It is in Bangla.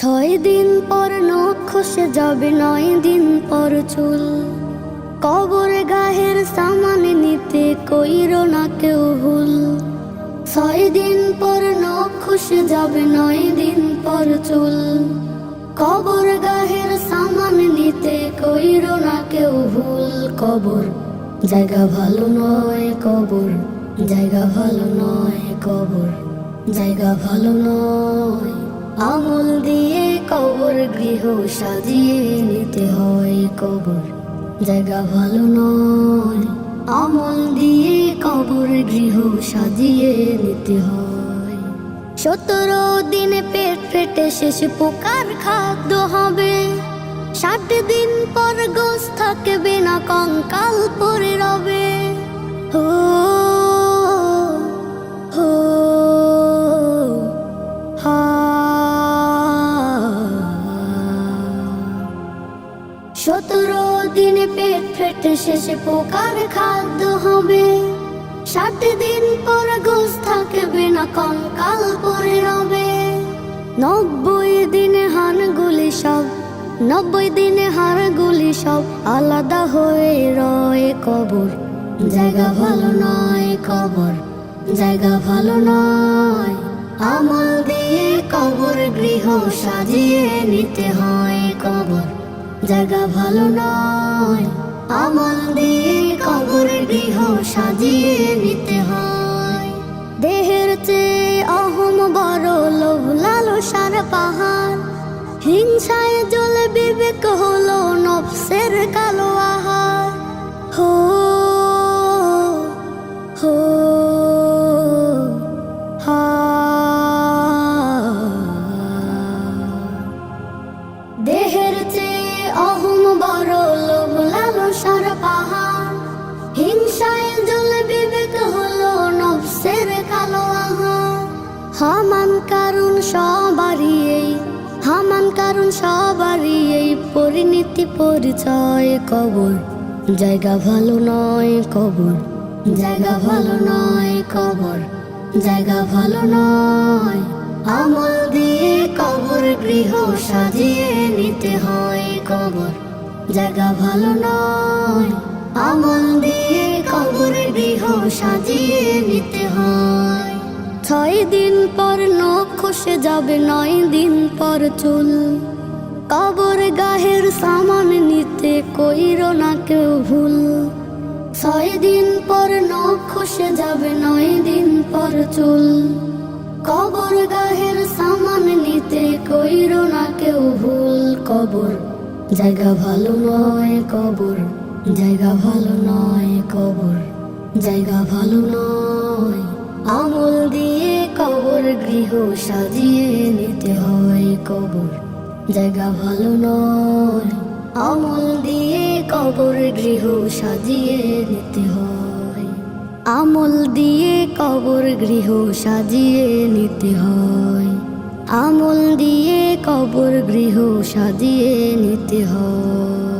6 দিন পর নখ খসে যাবে, 9 দিন পর চুল। কবর গাহের সামান নিতে কইরো না কেউ ভুল। 6 দিন পর নখ খসে যাবে, 9 দিন পর চুল। কবর গাহের সামান নিতে কইরো না কেউ ভুল। কবর জায়গা ভালো নয়, কবর জায়গা ভালো নয়, কবর জায়গা ভালো নয়। আমল দিয়ে কবর গৃহ সাজিয়ে নিতে হয়, কবর জায়গা ভালো নয়। আমল দিয়ে কবর গৃহ সাজিয়ে নিতে হয়। 17 দিনে পেট ফেটে শেষ পোকার খাদ্য হবে। 60 দিন পর গোশ থাকবে না, কঙ্কাল পরে রবে। হো হো হা 17 দিনে পেট ফেটে শেষে পোকার খাদ্য হবে। 60 দিন পর গোশ থাকবে না, কঙ্কাল পরে রবে। 90 দিনে হাড়গুলি সব, 90 দিনে হাড়গুলি সব আলাদা হয়ে রয়। কবর জায়গা ভালো নয়, কবর জায়গা ভালো নয়। আমল দিয়ে কবর গৃহ সাজিয়ে নিতে হয়, কবর জায়গা ভালো নয়। আমল দিয়ে কবর গৃহ সাজিয়ে নিতে হয়। দেহের চেয়ে অহম বড়, লোভ লালসার পাহাড়। হিংসায় জ্বলে বিবেক হলো নফসের কালো আহার। হো হো হা দেহের চেয়ে অহম বড়, লোভ লালসার পাহাড়। হিংসায় জ্বলে বিবেক হলো নফসের কালো আহার। হামান কারণ সবারই এই, হামান কারণ সবারই এই পরিণতি পরিচয়। কবর জায়গা ভালো নয়, কবর জায়গা ভালো নয়, কবর জায়গা ভালো নয়। আমল দিয়ে কবর গৃহ সাজিয়ে নিতে হয়, কবর জায়গা ভালো নয়। আমল দিয়ে কবর গৃহ সাজিয়ে নিতে হয়। 6 দিন পর নখ খসে যাবে, 9 দিন পর চুল। কবর গাহের সামান নিতে কইরো না কেউ ভুল। 6 দিন পর নখ খসে যাবে, 9 দিন পর চুল। কবর গাহের সামান নিতে কইরো না কেউ ভুল। কবর জায়গা ভালো নয়, কবর জায়গা ভালো নয়, কবর জায়গা ভালো নয়। আমল দিয়ে কবর গৃহ সাজিয়ে নিতে হয়, কবর জায়গা ভালো নয়। আমল দিয়ে কবর গৃহ সাজিয়ে নিতে হয়। আমল দিয়ে কবর গৃহ সাজিয়ে নিতে হয়। আমল দিয়ে কবর গৃহ সাজিয়ে নিতে হয়।